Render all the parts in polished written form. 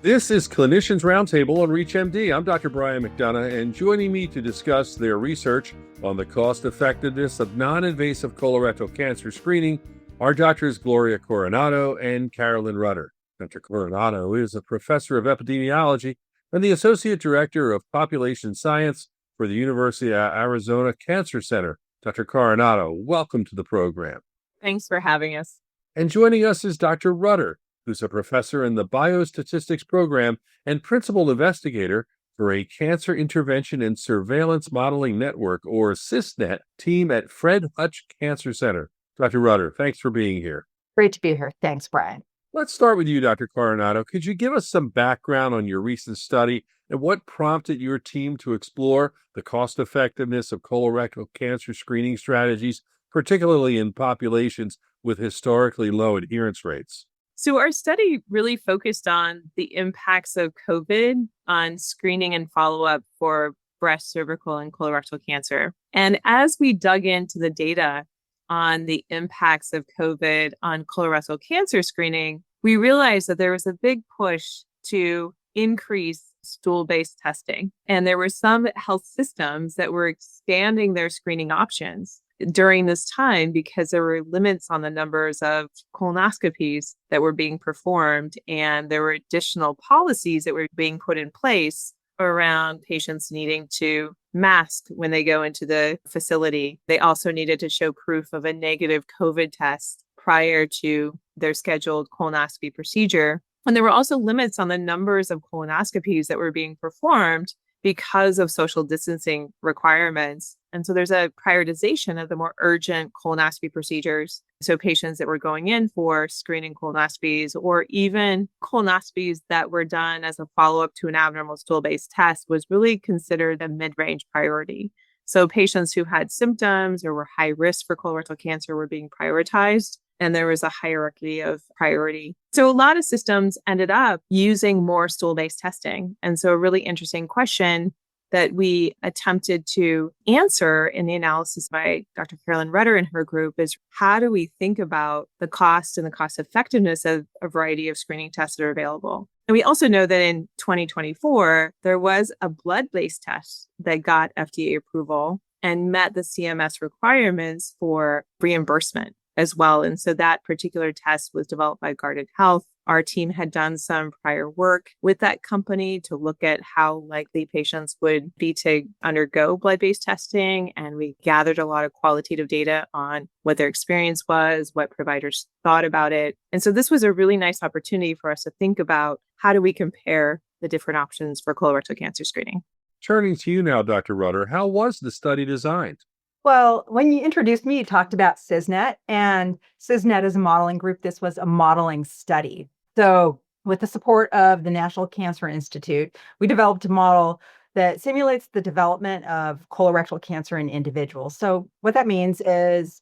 This is Clinicians Roundtable on ReachMD. I'm Dr. Brian McDonough, and joining me to discuss their research on the cost-effectiveness of non-invasive colorectal cancer screening are Doctors Gloria Coronado and Carolyn Rutter. Dr. Coronado is a professor of epidemiology and the associate director of population science for the University of Arizona Cancer Center. Dr. Coronado, welcome to the program. Thanks for having us. And joining us is Dr. Rutter, who's a professor in the Biostatistics program and principal investigator for a Cancer Intervention and Surveillance Modeling Network, or CISNET, team at Fred Hutchinson Cancer Center. Dr. Rutter, thanks for being here. Great to be here. Thanks, Brian. Let's start with you, Dr. Coronado. Could you give us some background on your recent study and what prompted your team to explore the cost-effectiveness of colorectal cancer screening strategies, particularly in populations with historically low adherence rates? So our study really focused on the impacts of COVID on screening and follow-up for breast, cervical, and colorectal cancer. And as we dug into the data on the impacts of COVID on colorectal cancer screening, we realized that there was a big push to increase stool-based testing. And there were some health systems that were expanding their screening options during this time because there were limits on the numbers of colonoscopies that were being performed, and there were additional policies that were being put in place around patients needing to mask when they go into the facility. They also needed to show proof of a negative COVID test prior to their scheduled colonoscopy procedure. And there were also limits on the numbers of colonoscopies that were being performed because of social distancing requirements. And so there's a prioritization of the more urgent colonoscopy procedures. So patients that were going in for screening colonoscopies, or even colonoscopies that were done as a follow-up to an abnormal stool-based test, was really considered a mid-range priority. So patients who had symptoms or were high risk for colorectal cancer were being prioritized, and there was a hierarchy of priority. So a lot of systems ended up using more stool-based testing. And so a really interesting question that we attempted to answer in the analysis by Dr. Carolyn Rutter and her group is, how do we think about the cost and the cost effectiveness of a variety of screening tests that are available? And we also know that in 2024, there was a blood-based test that got FDA approval and met the CMS requirements for reimbursement as well. And so that particular test was developed by Guardant Health. Our team had done some prior work with that company to look at how likely patients would be to undergo blood-based testing. And we gathered a lot of qualitative data on what their experience was, what providers thought about it. And so this was a really nice opportunity for us to think about, how do we compare the different options for colorectal cancer screening? Turning to you now, Dr. Rutter, how was the study designed? Well, when you introduced me, you talked about CISNET, and CISNET is a modeling group. This was a modeling study. So with the support of the National Cancer Institute, we developed a model that simulates the development of colorectal cancer in individuals. So what that means is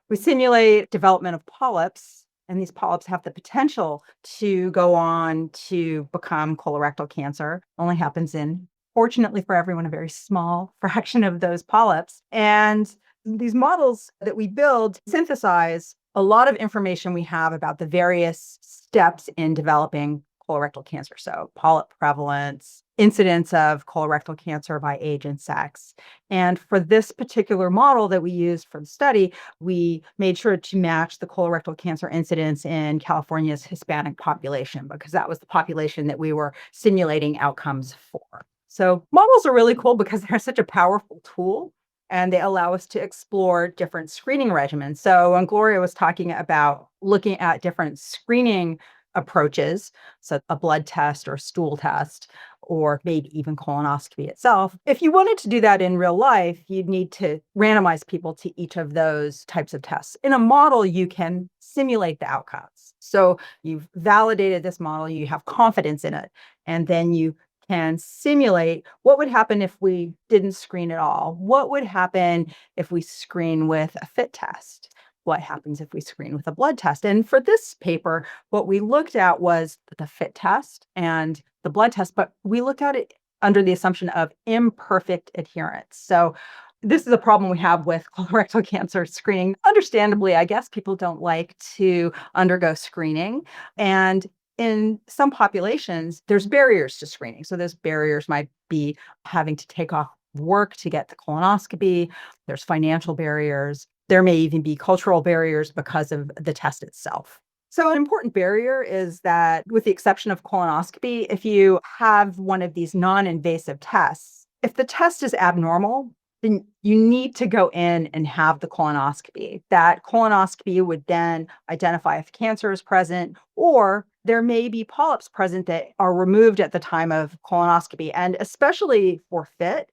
we simulate development of polyps, and these polyps have the potential to go on to become colorectal cancer. Only happens in, fortunately for everyone, a very small fraction of those polyps. And these models that we build synthesize a lot of information we have about the various steps in developing colorectal cancer. So polyp prevalence, incidence of colorectal cancer by age and sex. And for this particular model that we used for the study, we made sure to match the colorectal cancer incidence in California's Hispanic population, because that was the population that we were simulating outcomes for. So models are really cool because they're such a powerful tool, and they allow us to explore different screening regimens. So when Gloria was talking about looking at different screening approaches, so a blood test or a stool test, or maybe even colonoscopy itself, if you wanted to do that in real life, you'd need to randomize people to each of those types of tests. In a model, you can simulate the outcomes. So you've validated this model, you have confidence in it, and then you can simulate what would happen if we didn't screen at all. What would happen if we screen with a FIT test? What happens if we screen with a blood test? And for this paper, what we looked at was the FIT test and the blood test, but we looked at it under the assumption of imperfect adherence. So this is a problem we have with colorectal cancer screening. Understandably, I guess people don't like to undergo screening. And in some populations, there's barriers to screening. So those barriers might be having to take off work to get the colonoscopy. There's financial barriers. There may even be cultural barriers because of the test itself. So an important barrier is that, with the exception of colonoscopy, if you have one of these non-invasive tests, if the test is abnormal, then you need to go in and have the colonoscopy. That colonoscopy would then identify if cancer is present, or there may be polyps present that are removed at the time of colonoscopy. And especially for FIT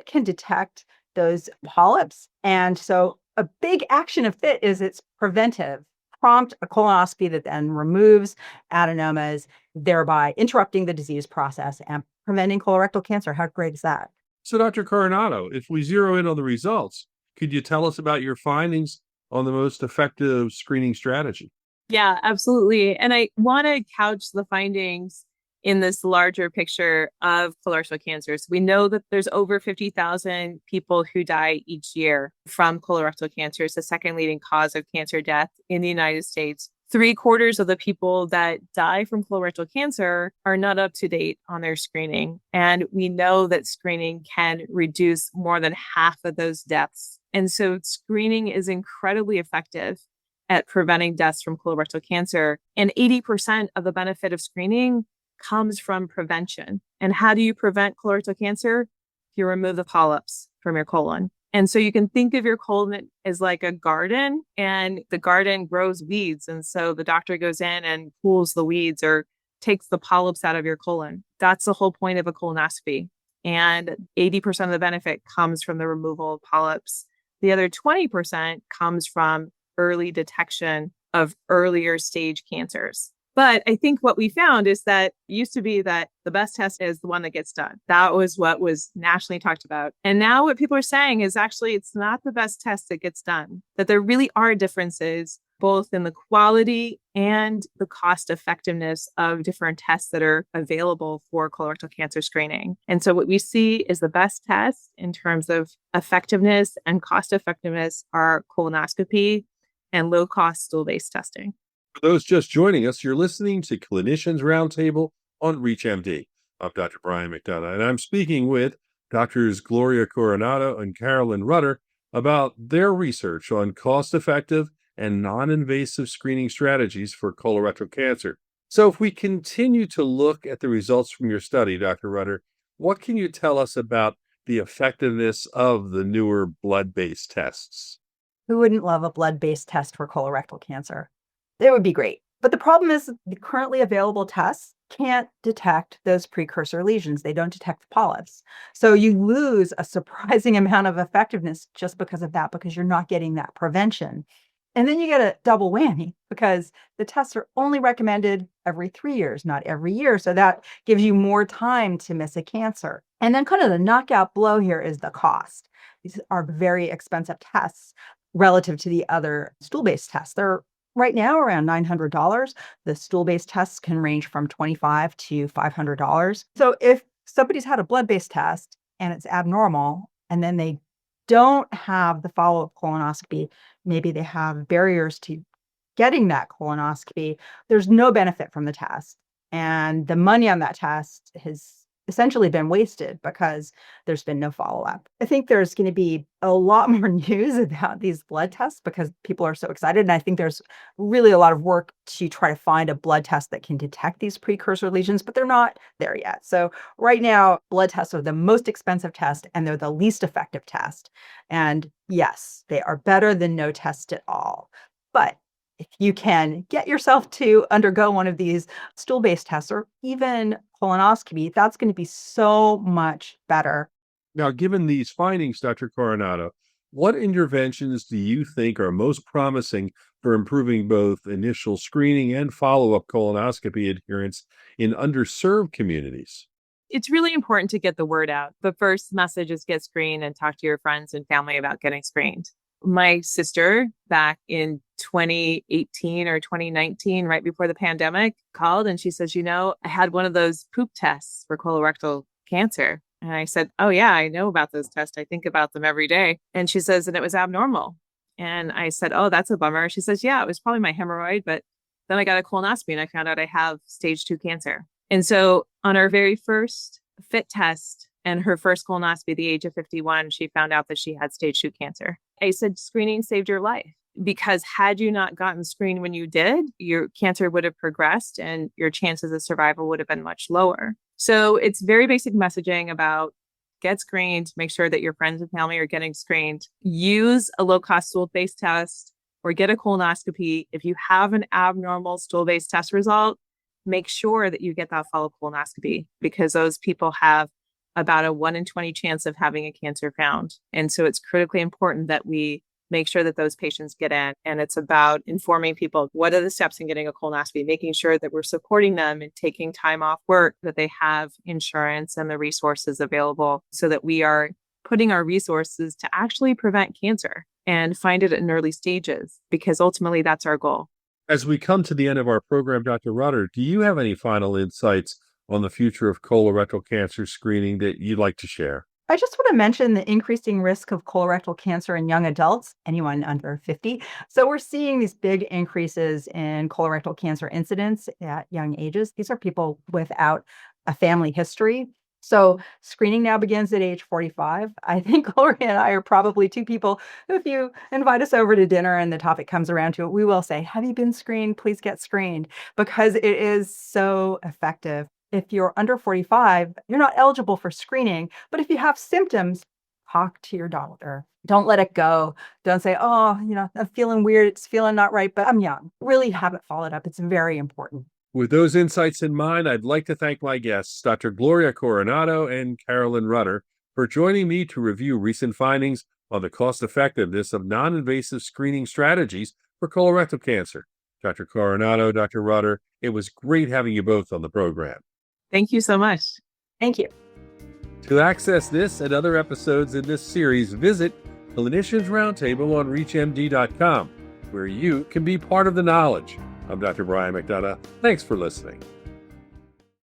can detect those polyps. And so a big action of FIT is it's preventive. Prompt a colonoscopy that then removes adenomas, thereby interrupting the disease process and preventing colorectal cancer. How great is that? So, Dr. Coronado, if we zero in on the results, could you tell us about your findings on the most effective screening strategy? Yeah, absolutely. And I want to couch the findings in this larger picture of colorectal cancer. So we know that there's over 50,000 people who die each year from colorectal cancer. It's the second leading cause of cancer death in the United States. 3/4 of the people that die from colorectal cancer are not up to date on their screening. And we know that screening can reduce more than half of those deaths. And so screening is incredibly effective at preventing deaths from colorectal cancer. And 80% of the benefit of screening comes from prevention. And how do you prevent colorectal cancer? You remove the polyps from your colon. And so you can think of your colon as like a garden, and the garden grows weeds. And so the doctor goes in and pulls the weeds or takes the polyps out of your colon. That's the whole point of a colonoscopy. And 80% of the benefit comes from the removal of polyps. The other 20% comes from early detection of earlier stage cancers. But I think what we found is that it used to be that the best test is the one that gets done. That was what was nationally talked about. And now what people are saying is actually it's not the best test that gets done, that there really are differences both in the quality and the cost effectiveness of different tests that are available for colorectal cancer screening. And so what we see is the best test in terms of effectiveness and cost effectiveness are colonoscopy and low-cost stool-based testing. For those just joining us, you're listening to Clinicians Roundtable on ReachMD. I'm Dr. Brian McDonough, and I'm speaking with Drs. Gloria Coronado and Carolyn Rutter about their research on cost-effective and non-invasive screening strategies for colorectal cancer. So if we continue to look at the results from your study, Dr. Rutter, what can you tell us about the effectiveness of the newer blood-based tests? Who wouldn't love a blood-based test for colorectal cancer? It would be great. But the problem is the currently available tests can't detect those precursor lesions. They don't detect the polyps. So you lose a surprising amount of effectiveness just because of that, because you're not getting that prevention. And then you get a double whammy because the tests are only recommended every 3 years, not every year. So that gives you more time to miss a cancer. And then kind of the knockout blow here is the cost. These are very expensive tests relative to the other stool-based tests. They're right now around $900. The stool-based tests can range from $25 to $500. So if somebody's had a blood-based test and it's abnormal, and then they don't have the follow-up colonoscopy, maybe they have barriers to getting that colonoscopy, there's no benefit from the test. And the money on that test has essentially been wasted because there's been no follow-up. I think there's going to be a lot more news about these blood tests because people are so excited. And I think there's really a lot of work to try to find a blood test that can detect these precursor lesions, but they're not there yet. So right now, blood tests are the most expensive test and they're the least effective test. And yes, they are better than no test at all. But if you can get yourself to undergo one of these stool-based tests or even colonoscopy, that's going to be so much better. Now, given these findings, Dr. Coronado, what interventions do you think are most promising for improving both initial screening and follow-up colonoscopy adherence in underserved communities? It's really important to get the word out. The first message is get screened and talk to your friends and family about getting screened. My sister, back in 2018 or 2019, right before the pandemic, called and she says, I had one of those poop tests for colorectal cancer. And I said, oh, yeah, I know about those tests. I think about them every day. And she says, and it was abnormal. And I said, oh, that's a bummer. She says, yeah, it was probably my hemorrhoid, but Then I got a colonoscopy and I found out I have stage 2 cancer. And so on our very first FIT test and her first colonoscopy at the age of 51, she found out that she had stage 2 cancer. I said, screening saved your life, because had you not gotten screened when you did, your cancer would have progressed and your chances of survival would have been much lower. So it's very basic messaging about get screened, make sure that your friends and family are getting screened, use a low-cost stool-based test, or get a colonoscopy. If you have an abnormal stool-based test result, make sure that you get that follow-up colonoscopy, because those people have about a 1 in 20 chance of having a cancer found. And so it's critically important that we make sure that those patients get in. And it's about informing people what are the steps in getting a colonoscopy, making sure that we're supporting them and taking time off work, that they have insurance and the resources available so that we are putting our resources to actually prevent cancer and find it in early stages, because ultimately that's our goal. As we come to the end of our program, Dr. Rutter, do you have any final insights on the future of colorectal cancer screening that you'd like to share? I just want to mention the increasing risk of colorectal cancer in young adults, anyone under 50. So we're seeing these big increases in colorectal cancer incidence at young ages. These are people without a family history. So screening now begins at age 45. I think Gloria and I are probably two people who, if you invite us over to dinner and the topic comes around to it, we will say, have you been screened? Please get screened, because it is so effective. If you're under 45, you're not eligible for screening. But if you have symptoms, talk to your doctor. Don't let it go. Don't say, oh, I'm feeling weird. It's feeling not right, but I'm young. Really have it followed up. It's very important. With those insights in mind, I'd like to thank my guests, Dr. Gloria Coronado and Carolyn Rutter, for joining me to review recent findings on the cost effectiveness of non-invasive screening strategies for colorectal cancer. Dr. Coronado, Dr. Rutter, it was great having you both on the program. Thank you so much. Thank you. To access this and other episodes in this series, visit Clinicians Roundtable on ReachMD.com, where you can be part of the knowledge. I'm Dr. Brian McDonough. Thanks for listening.